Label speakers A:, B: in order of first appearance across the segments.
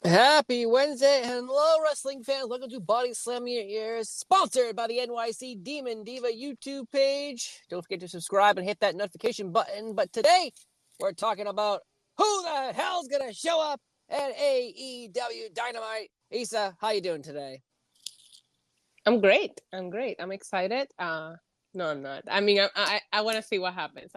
A: Happy Wednesday, and hello, wrestling fans. Welcome to Body Slam Your Ears, sponsored by the NYC Demon Diva YouTube page. Don't forget to subscribe and hit that notification button. But today, we're talking about who the hell's gonna show up at AEW Dynamite. Issa, how you doing today?
B: I'm great. I'm excited. No, I'm not. I mean, I want to see what happens.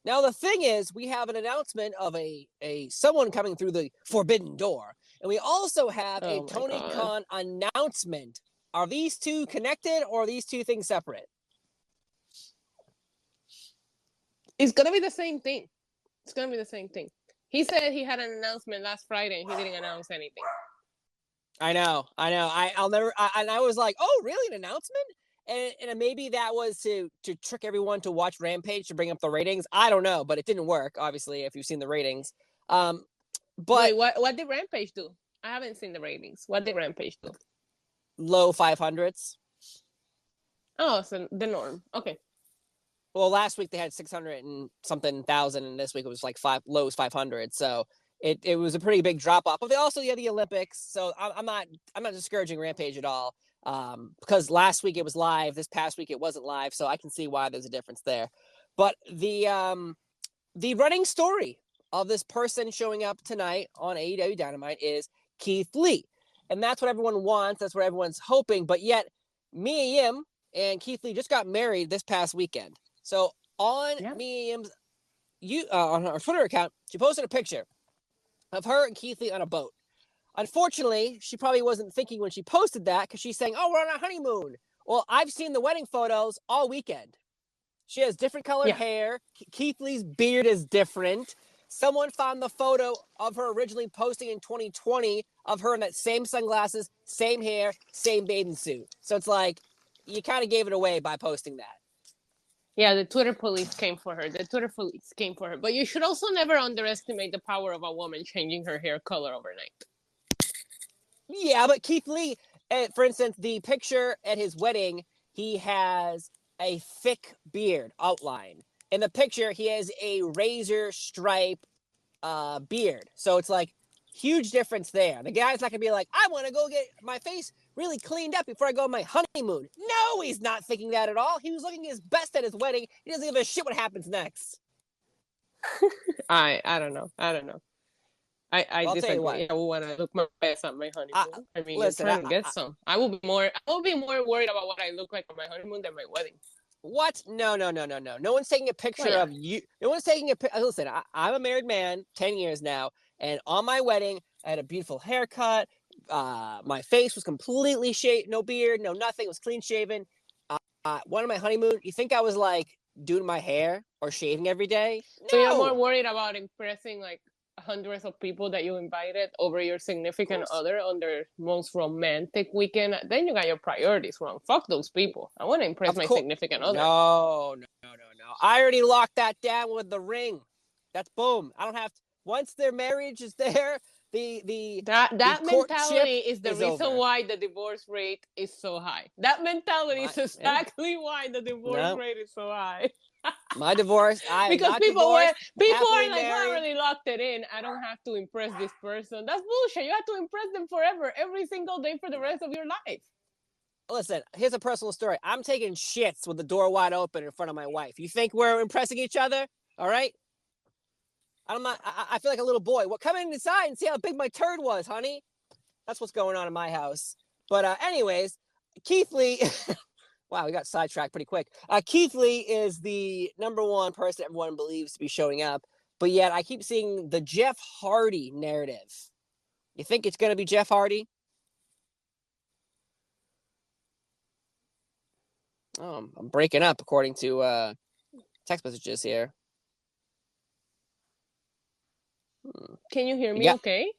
A: Now, the thing is, we have an announcement of a someone coming through the forbidden door. And we also have a Tony Khan announcement. Are these two connected, or are these two things separate?
B: It's going to be the same thing. He said he had an announcement last Friday and he didn't announce anything.
A: I know. I'll never. I was like, oh, really? An announcement? And maybe that was to trick everyone to watch Rampage to bring up the ratings. I don't know, but it didn't work. Obviously, if you've seen the ratings. But
B: wait, what did Rampage do? I haven't seen the ratings. What did Rampage do?
A: Low 500s.
B: Oh, so the norm. Okay.
A: Well, last week they had 600 and something thousand, and this week it was like lows 500. So it was a pretty big drop off. But they also had the Olympics, so I'm not discouraging Rampage at all. Because last week it was live, this past week it wasn't live, so I can see why there's a difference there. But the running story of this person showing up tonight on AEW Dynamite is Keith Lee, and that's what everyone wants. That's what everyone's hoping. But yet, Mia Yim and Keith Lee just got married this past weekend. So on Mia Yim's on her Twitter account, she posted a picture of her and Keith Lee on a boat. Unfortunately, she probably wasn't thinking when she posted that, because she's saying, oh, we're on our honeymoon. Well, I've seen the wedding photos all weekend. She has different colored hair. Keith Lee's beard is different. Someone found the photo of her originally posting in 2020 of her in that same sunglasses, same hair, same bathing suit. So it's like, you kind of gave it away by posting that.
B: Yeah, the Twitter police came for her. But you should also never underestimate the power of a woman changing her hair color overnight.
A: Yeah, but Keith Lee, for instance, the picture at his wedding, he has a thick beard outline. In the picture, he has a razor stripe beard. So it's like, huge difference there. The guy's not going to be like, I want to go get my face really cleaned up before I go on my honeymoon. No, he's not thinking that at all. He was looking his best at his wedding. He doesn't give a shit what happens next.
B: I don't know. I disagree. I want to look my best on my honeymoon. I mean, listen, you're trying to get some. I will be more worried about what I look like on my honeymoon than my wedding.
A: What? No. No one's taking a picture of you. No one's taking a picture. Listen, I'm a married man, 10 years now, and on my wedding, I had a beautiful haircut. My face was completely shaved, no beard, no nothing. It was clean shaven. One of my honeymoon, you think I was like doing my hair or shaving every day? No.
B: So you're more worried about impressing like hundreds of people that you invited over your significant other on their most romantic weekend. Then you got your priorities wrong. Fuck those people. I want to impress my significant other.
A: No. I already locked that down with the ring. That's boom. I don't have to. Once their marriage is there,
B: that mentality is the reason why the divorce rate is so high. That mentality is exactly why the divorce rate is so high.
A: My divorce,
B: because people are like, I already locked it in. I don't have to impress this person. That's bullshit. You have to impress them forever, every single day for the rest of your life.
A: Listen, here's a personal story. I'm taking shits with the door wide open in front of my wife. You think we're impressing each other? All right. I feel like a little boy. Well, come inside and see how big my turd was, honey. That's what's going on in my house. But anyways, Keith Lee. Wow, we got sidetracked pretty quick. Keith Lee is the number one person everyone believes to be showing up. But yet I keep seeing the Jeff Hardy narrative. You think it's going to be Jeff Hardy? Oh, I'm breaking up according to text messages here.
B: Can you hear me okay?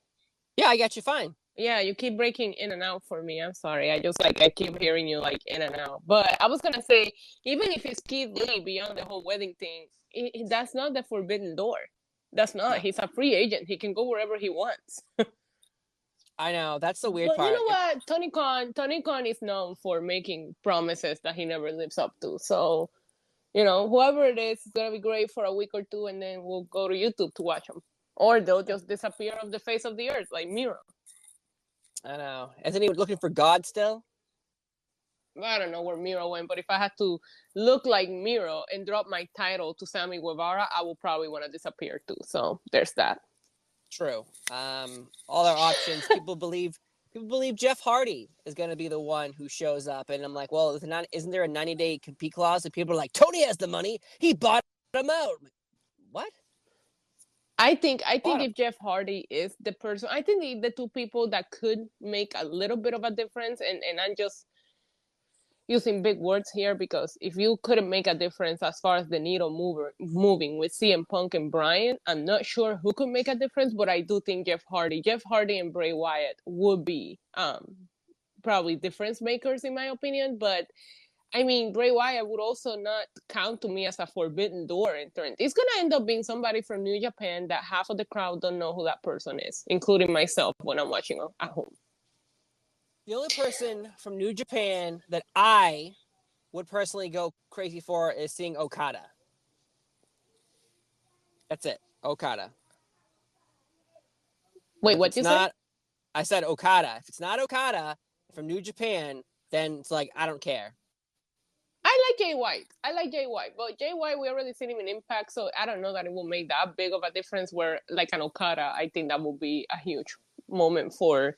A: Yeah, I got you fine.
B: Yeah, you keep breaking in and out for me. I'm sorry. I keep hearing you like in and out. But I was going to say, even if it's Keith Lee beyond the whole wedding thing, that's not the forbidden door. That's not. He's a free agent. He can go wherever he wants.
A: I know. That's the weird part.
B: You know what? Tony Khan is known for making promises that he never lives up to. So, whoever it is going to be great for a week or two, and then we'll go to YouTube to watch him. Or they'll just disappear off the face of the earth like Miro.
A: I know. Isn't he looking for God still?
B: I don't know where Miro went, but if I had to look like Miro and drop my title to Sammy Guevara, I would probably want to disappear too. So there's that.
A: True. All our options. People believe Jeff Hardy is going to be the one who shows up, and I'm like, well, isn't there a 90-day compete clause? And people are like, Tony has the money. He bought him out. Like, what?
B: I think if Jeff Hardy is the person, I think the two people that could make a little bit of a difference, and I'm just using big words here because if you couldn't make a difference as far as the needle moving with CM Punk and Bryan, I'm not sure who could make a difference, but I do think Jeff Hardy and Bray Wyatt would be probably difference makers in my opinion. But I mean, Bray Wyatt would also not count to me as a forbidden door entrant. It's going to end up being somebody from New Japan that half of the crowd don't know who that person is, including myself when I'm watching at home.
A: The only person from New Japan that I would personally go crazy for is seeing Okada. That's it. Okada.
B: Wait, what you say?
A: I said Okada. If it's not Okada from New Japan, then it's like, I don't care.
B: I like Jay White. But Jay White, we already seen him in Impact, so I don't know that it will make that big of a difference where, like an Okada, I think that will be a huge moment for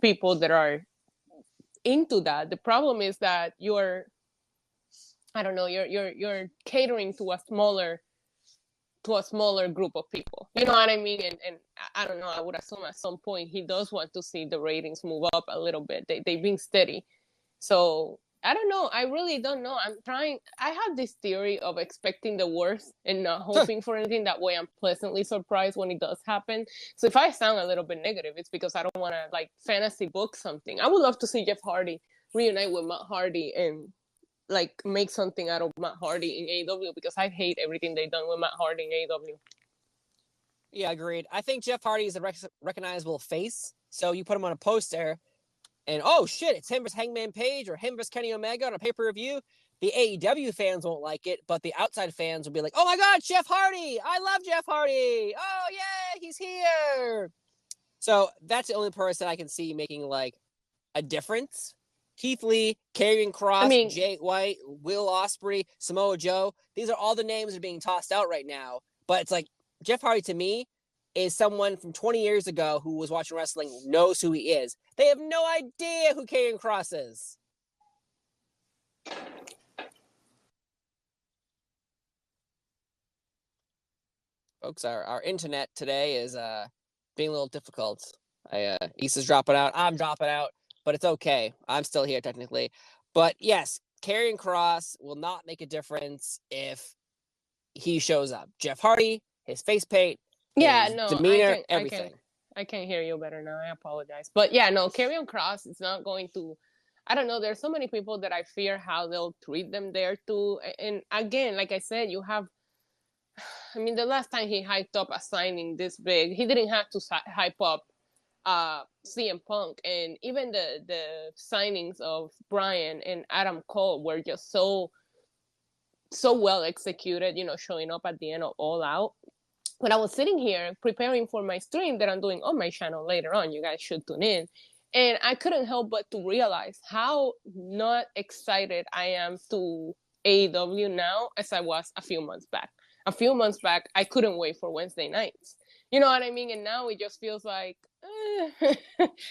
B: people that are into that. The problem is that you're catering to a smaller group of people. You know what I mean? And I don't know, I would assume at some point he does want to see the ratings move up a little bit. They've been steady. So I don't know. I really don't know. I have this theory of expecting the worst and not hoping for anything. That way I'm pleasantly surprised when it does happen. So if I sound a little bit negative, it's because I don't want to like fantasy book something. I would love to see Jeff Hardy reunite with Matt Hardy and like make something out of Matt Hardy in AEW because I hate everything they've done with Matt Hardy in AEW.
A: Yeah, agreed. I think Jeff Hardy is a recognizable face. So you put him on a poster and, oh, shit, it's him versus Hangman Page or him versus Kenny Omega on a pay-per-view. The AEW fans won't like it, but the outside fans will be like, oh, my God, Jeff Hardy. I love Jeff Hardy. Oh, yeah, he's here. So that's the only person I can see making, like, a difference. Keith Lee, Karrion Kross, Jay White, Will Ospreay, Samoa Joe. These are all the names that are being tossed out right now. But it's like, Jeff Hardy, to me, is someone from 20 years ago who was watching wrestling, knows who he is. They have no idea who Karrion Kross is. Folks, our internet today is being a little difficult. Issa's dropping out. I'm dropping out, but it's okay. I'm still here technically. But yes, Karrion Kross will not make a difference if he shows up. Jeff Hardy, his face paint, demeanor, everything.
B: I can hear you better now. I apologize. But yeah, no, Karrion Kross is not going to, I don't know, there's so many people that I fear how they'll treat them there too. And again, like I said, the last time he hyped up a signing this big, he didn't have to hype up CM Punk, and even the signings of Bryan and Adam Cole were just so well executed, showing up at the end of All Out. When I was sitting here preparing for my stream that I'm doing on my channel later on, you guys should tune in, and I couldn't help but to realize how not excited I am to AEW now as I was a few months back. A few months back, I couldn't wait for Wednesday nights. You know what I mean? And now it just feels like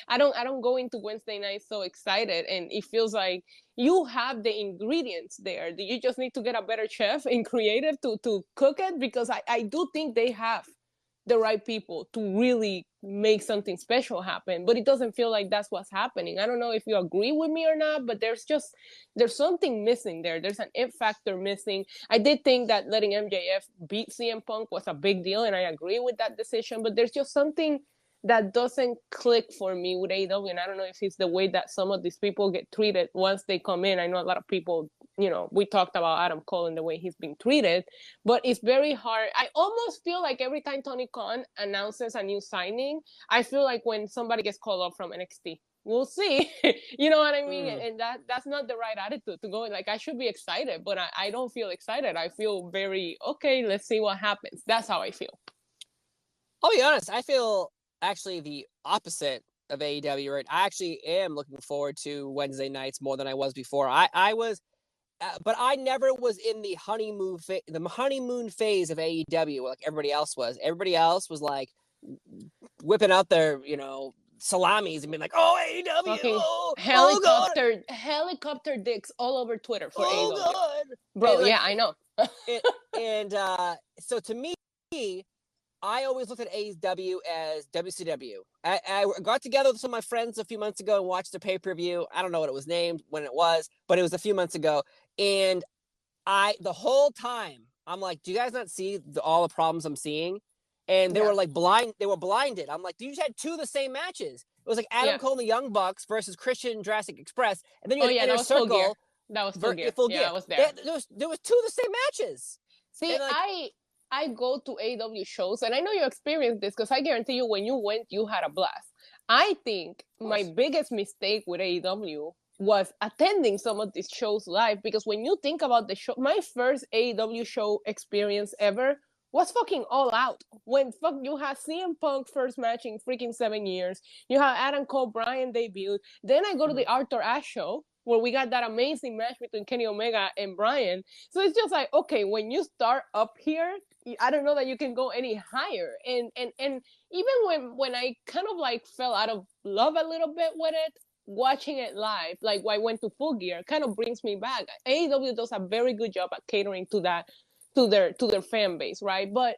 B: I don't go into Wednesday night so excited, and it feels like you have the ingredients there. Do you just need to get a better chef and creative to cook it? Because I do think they have the right people to really make something special happen, but it doesn't feel like that's what's happening. I don't know if you agree with me or not, but there's something missing there. There's an it factor missing. I did think that letting MJF beat CM Punk was a big deal, and I agree with that decision, but there's just something that doesn't click for me with AEW, and I don't know if it's the way that some of these people get treated once they come in. I know a lot of people, we talked about Adam Cole and the way he's being treated, but it's very hard. I almost feel like every time Tony Khan announces a new signing, I feel like when somebody gets called up from NXT. We'll see. You know what I mean? And that's not the right attitude to go. Like, I should be excited, but I don't feel excited. I feel very, okay, let's see what happens. That's how I feel.
A: I'll be honest. I feel actually the opposite of AEW. Right, I actually am looking forward to Wednesday nights more than I was before. I was, but I never was in the honeymoon phase of AEW like everybody else was. Everybody else was like whipping out their salamis and being like, "Oh AEW,
B: Fucking
A: God,
B: helicopter dicks all over Twitter for
A: oh
B: AEW.
A: God,
B: Bro,
A: and,
B: yeah, I know.
A: So to me, I always looked at AEW as WCW. I got together with some of my friends a few months ago and watched the pay-per-view. I don't know what it was named, when it was, but it was a few months ago. And the whole time, I'm like, do you guys not see all the problems I'm seeing? And they were like they were blinded. I'm like, you just had two of the same matches. It was like Adam Cole and the Young Bucks versus Christian and Jurassic Express. And then you had Inner Circle.
B: That was Full Gear.
A: Yeah,
B: I was there.
A: There was two of the same matches.
B: See, I go to AEW shows, and I know you experienced this because I guarantee you when you went, you had a blast. I think my biggest mistake with AEW was attending some of these shows live, because when you think about the show, my first AEW show experience ever was fucking All Out. When you had CM Punk first match in freaking 7 years, you had Adam Cole, Bryan debut. Then I go to the Arthur Ashe show, where we got that amazing match between Kenny Omega and Bryan. So it's just like, okay, when you start up here, I don't know that you can go any higher. And even when I kind of like fell out of love a little bit with it, watching it live, like I went to Full Gear, kind of brings me back. AEW does a very good job at catering to that, to their fan base, right? But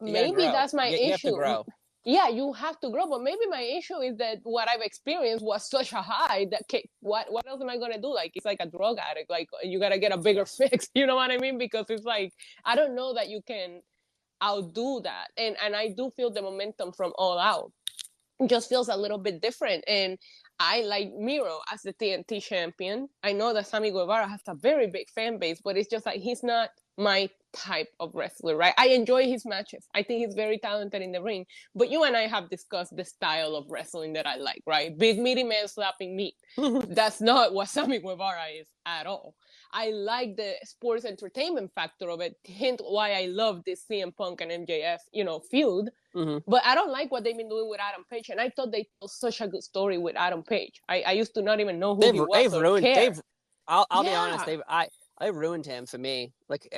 B: maybe that's my issue.
A: You have to grow.
B: Yeah, you have to grow, but maybe my issue is that what I've experienced was such a high that what else am I gonna do? Like, it's like a drug addict. Like, you gotta get a bigger fix. You know what I mean? Because it's like, I don't know that you can outdo that. And I do feel the momentum from All Out just feels a little bit different. And I like Miro as the TNT champion. I know that Sammy Guevara has a very big fan base, but it's just like, he's not my type of wrestler, right? I enjoy his matches. I think he's very talented in the ring. But you and I have discussed the style of wrestling that I like, right? Big meaty man slapping meat. That's not what Sammy Guevara is at all. I like the sports entertainment factor of it. Hint why I love this CM Punk and MJF, feud. But I don't like what they've been doing with Adam Page. And I thought they told such a good story with Adam Page. I used to not even know who he was. They've ruined.
A: I'll be honest. I ruined him for me. Like,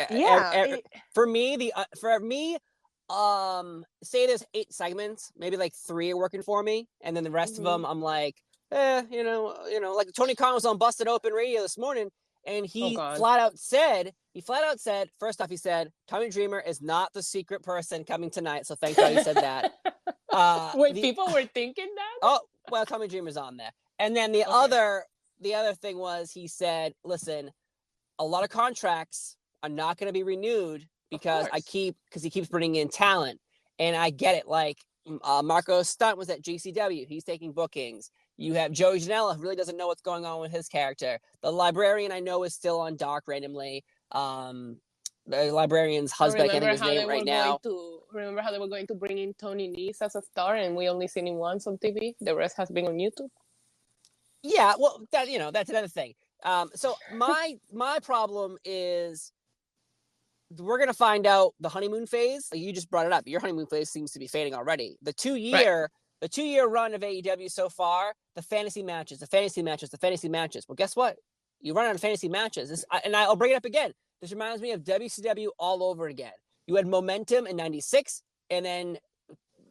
A: for me, say there's 8 segments, maybe like 3 are working for me, and then the rest of them, I'm like, like Tony Khan was on Busted Open Radio this morning, and he flat out said, first off, he said, Tommy Dreamer is not the secret person coming tonight, so thank God he said that.
B: Wait, people were thinking that?
A: Oh, well, Tommy Dreamer's on there. And then the other thing was, he said, listen, a lot of contracts are not going to be renewed because he keeps bringing in talent. And I get it. Like, Marco Stunt was at GCW. He's taking bookings. You have Joey Janela, who really doesn't know what's going on with his character. The librarian, I know, is still on Dark randomly. The librarian's husband, I can't think of his name right now.
B: Remember how they were going to bring in Tony Nese as a star, and we only seen him once on TV? The rest has been on YouTube.
A: Yeah, well, that's another thing. So my problem is, we're gonna find out the honeymoon phase. You just brought it up. Your honeymoon phase seems to be fading already. The 2-year run of AEW so far, the fantasy matches. Well, guess what? You run out of fantasy matches, and I'll bring it up again. This reminds me of WCW all over again. You had momentum in '96, and then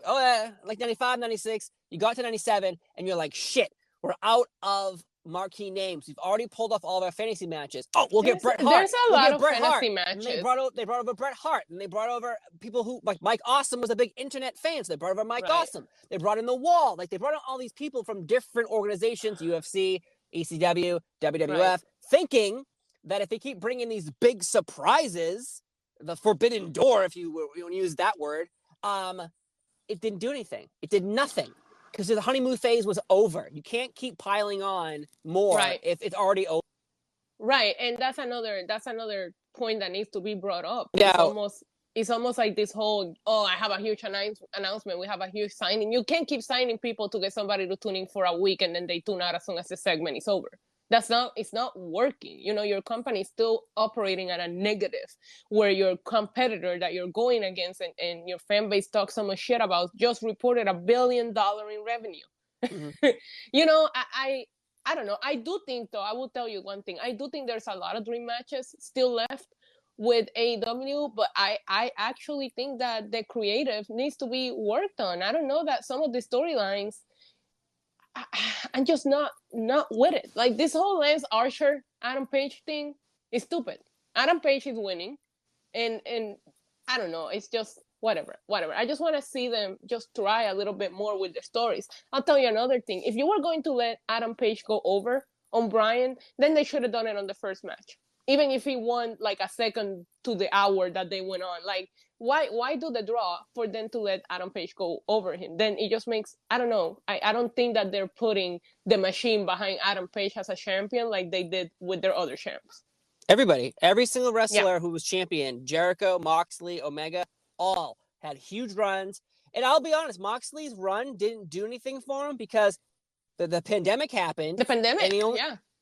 A: like '95, '96, you got to '97, and you're like, shit, we're out of marquee names. We've already pulled off all of our fantasy matches. Oh, we'll get Bret Hart.
B: There's a lot of fantasy matches.
A: They brought over Bret Hart, and they brought over people who, like, Mike Awesome was a big internet fan, so they brought over Mike Awesome. They brought in The Wall. Like, they brought in all these people from different organizations, UFC, ECW, WWF, thinking that if they keep bringing these big surprises, the forbidden door, if you want to use that word, it didn't do anything. It did nothing. Because the honeymoon phase was over. You can't keep piling on more if it's already over.
B: Right, and that's another point that needs to be brought up. Yeah. It's almost like this whole, I have a huge announcement, we have a huge signing. You can't keep signing people to get somebody to tune in for a week and then they tune out as soon as the segment is over. It's not working. Your company is still operating at a negative, where your competitor that you're going against and your fan base talks so much shit about just reported $1 billion in revenue.
A: Mm-hmm.
B: I don't know. I do think, though, I will tell you one thing. I do think there's a lot of dream matches still left with AEW, but I actually think that the creative needs to be worked on. I don't know, that some of the storylines, I'm just not with it. Like, this whole Lance Archer, Adam Page thing is stupid. Adam Page is winning, and I don't know. It's just whatever. I just want to see them just try a little bit more with their stories. I'll tell you another thing. If you were going to let Adam Page go over on Bryan, then they should have done it on the first match. Even if he won like a second to the hour that they went on. Like, why do the draw for them to let Adam Page go over him? Then it just makes, I don't know. I don't think that they're putting the machine behind Adam Page as a champion like they did with their other champs.
A: Every single wrestler who was champion, Jericho, Moxley, Omega, all had huge runs. And I'll be honest, Moxley's run didn't do anything for him because the pandemic happened.
B: The pandemic,
A: and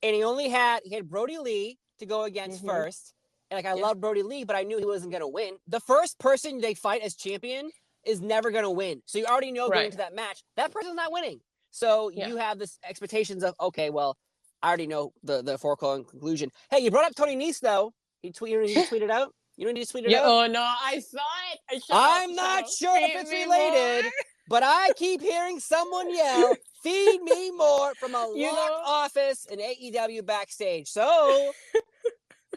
A: he only had Brody Lee to go against first. And I love Brody Lee, but I knew he wasn't going to win. The first person they fight as champion is never going to win. So you already know going into that match, that person's not winning. So you have this expectations of, okay, well, I already know the foregone conclusion. Hey, you brought up Tony Nese, though. He tweeted out. You don't need to tweet it out.
B: Oh, no, I saw it.
A: I'm not sure if it's related, but I keep hearing someone yell, "Feed me more" from a locked office in AEW backstage. So,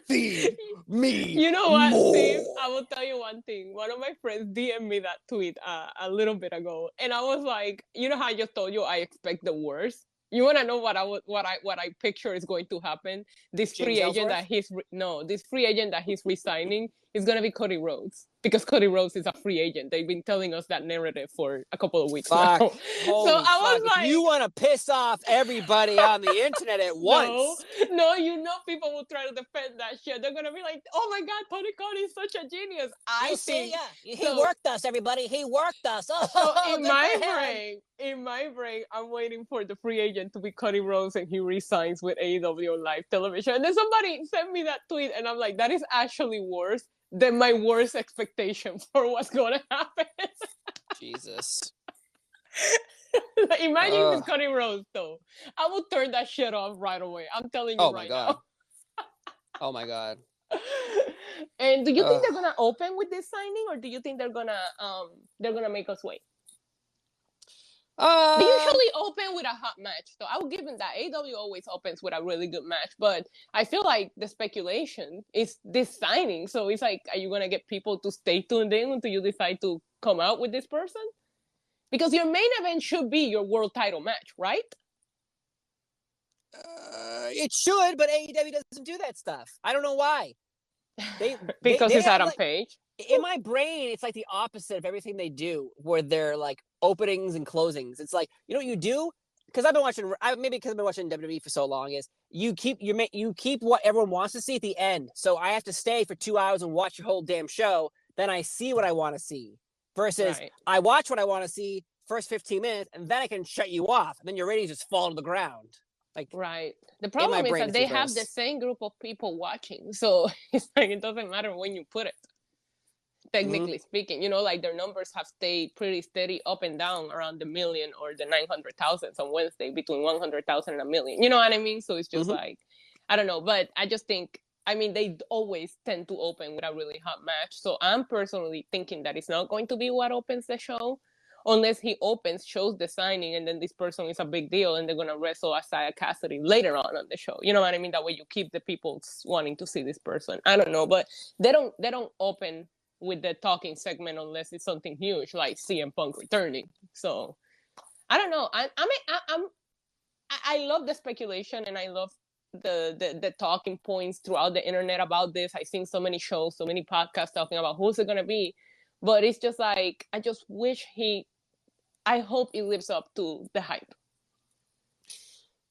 A: feed me
B: You know what,
A: more.
B: Steve? I will tell you one thing. One of my friends DM'd me that tweet a little bit ago, and I was like, you know how I just told you I expect the worst? You want to know what I picture is going to happen? This free agent that he's resigning is going to be Cody Rhodes, because Cody Rhodes is a free agent. They've been telling us that narrative for a couple of weeks now. So I was like,
A: you want to piss off everybody on the internet at once.
B: No, people will try to defend that shit. They're going to be like, oh my God, Tony Khan is such a genius.
A: He worked us, everybody. He worked us.
B: So in my brain, I'm waiting for the free agent to be Cody Rhodes and he resigns with AEW on live television. And then somebody sent me that tweet and I'm like, that is actually worse than my worst expectation for what's going to happen.
A: Jesus.
B: Imagine if it's Cody Rhodes, though. I will turn that shit off right away. I'm telling you now.
A: Oh my God.
B: And do you think they're gonna open with this signing, or do you think they're gonna make us wait? They usually open with a hot match, so I will give them that. AEW always opens with a really good match, but I feel like the speculation is this signing. So it's like, are you gonna get people to stay tuned in until you decide to come out with this person? Because your main event should be your world title match, right?
A: It should, but AEW doesn't do that stuff. I don't know why.
B: Because it's Adam Page.
A: In my brain, it's like the opposite of everything they do, where they're like openings and closings. It's like, you know what you do? Because I've been watching WWE for so long, is you keep what everyone wants to see at the end. So I have to stay for 2 hours and watch your whole damn show. Then I see what I want to see. Versus I watch what I want to see first 15 minutes, and then I can shut you off. And then your ratings just fall to the ground.
B: Right. The problem is that they have the same group of people watching. So it's like, it doesn't matter when you put it. Technically speaking, like their numbers have stayed pretty steady up and down around the million or the 900,000 on Wednesday, between 100,000 and a million. You know what I mean? So it's just like, I don't know. But I just think, they always tend to open with a really hot match. So I'm personally thinking that it's not going to be what opens the show, unless he shows the signing, and then this person is a big deal and they're going to wrestle Isaiah Cassidy later on the show. You know what I mean? That way you keep the people wanting to see this person. I don't know, but they don't open with the talking segment unless it's something huge like CM Punk returning. So I don't know. I love the speculation, and I love the talking points throughout the internet about this. I've seen so many shows, so many podcasts talking about who's it going to be. But it's just like, I just wish I hope it lives up to the hype.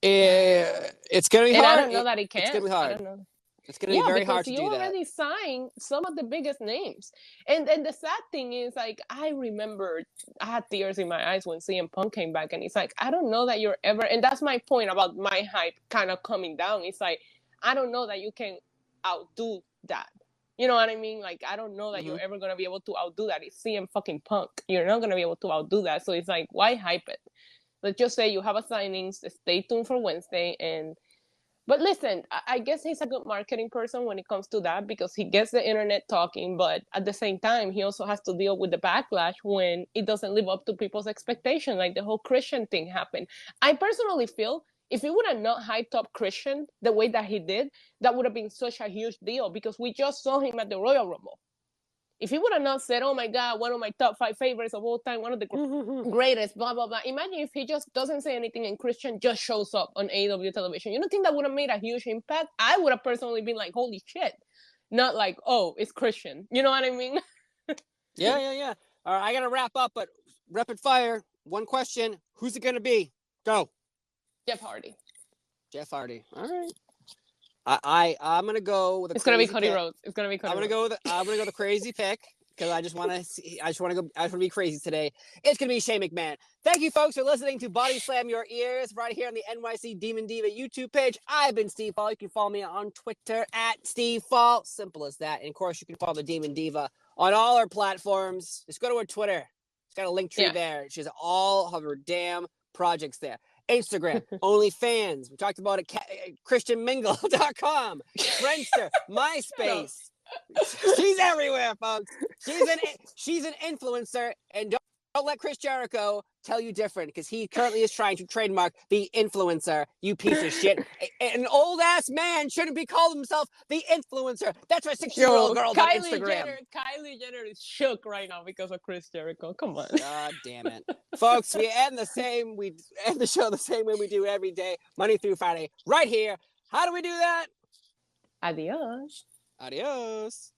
A: It's going to be hard.
B: I don't know that it can.
A: It's going to be hard.
B: I don't know.
A: It's going to be very hard to do that.
B: Because you already signed some of the biggest names. And the sad thing is, like, I remember I had tears in my eyes when CM Punk came back. And it's like, I don't know that you're ever... And that's my point about my hype kind of coming down. It's like, I don't know that you can outdo that. You know what I mean? Like, I don't know that you're ever going to be able to outdo that. It's CM fucking Punk. You're not going to be able to outdo that. So it's like, why hype it? Let's just say you have a signings. Stay tuned for Wednesday. But listen, I guess he's a good marketing person when it comes to that because he gets the internet talking. But at the same time, he also has to deal with the backlash when it doesn't live up to people's expectations. Like the whole Christian thing happened. I personally feel if he would have not hyped up Christian the way that he did, that would have been such a huge deal because we just saw him at the Royal Rumble. If he would have not said, oh my God, one of my top 5 favorites of all time, one of the greatest, blah, blah, blah. Imagine if he just doesn't say anything and Christian just shows up on AEW television. You don't think that would have made a huge impact? I would have personally been like, holy shit. Not like, oh, it's Christian. You know what I mean?
A: Yeah. All right, I got to wrap up, but rapid fire. One question. Who's it going to be? Go.
B: Jeff Hardy.
A: All right. I'm gonna go with.
B: It's gonna be Cody Rhodes. I'm gonna
A: go with the crazy pick because I just want to be crazy today. It's gonna be Shane McMahon. Thank you, folks, for listening to Body Slam Your Ears right here on the NYC Demon Diva YouTube page. I've been Steve Fall. You can follow me on Twitter at Steve Fall. Simple as that. And of course, you can follow the Demon Diva on all our platforms. Just go to her Twitter. She's got a link tree there. She has all of her damn projects there. Instagram, OnlyFans. We talked about it. ChristianMingle.com, Friendster, MySpace. She's everywhere, folks. She's an influencer, and don't let Chris Jericho tell you different, because he currently is trying to trademark the influencer. You piece of shit. An old ass man shouldn't be called himself the influencer. That's why 16-year-old girls on Instagram.
B: Kylie Jenner is shook right now because of Chris Jericho. Come on.
A: God damn it. Folks, we end the show the same way we do every day, Monday through Friday, right here. How do we do that?
B: Adios.
A: Adios.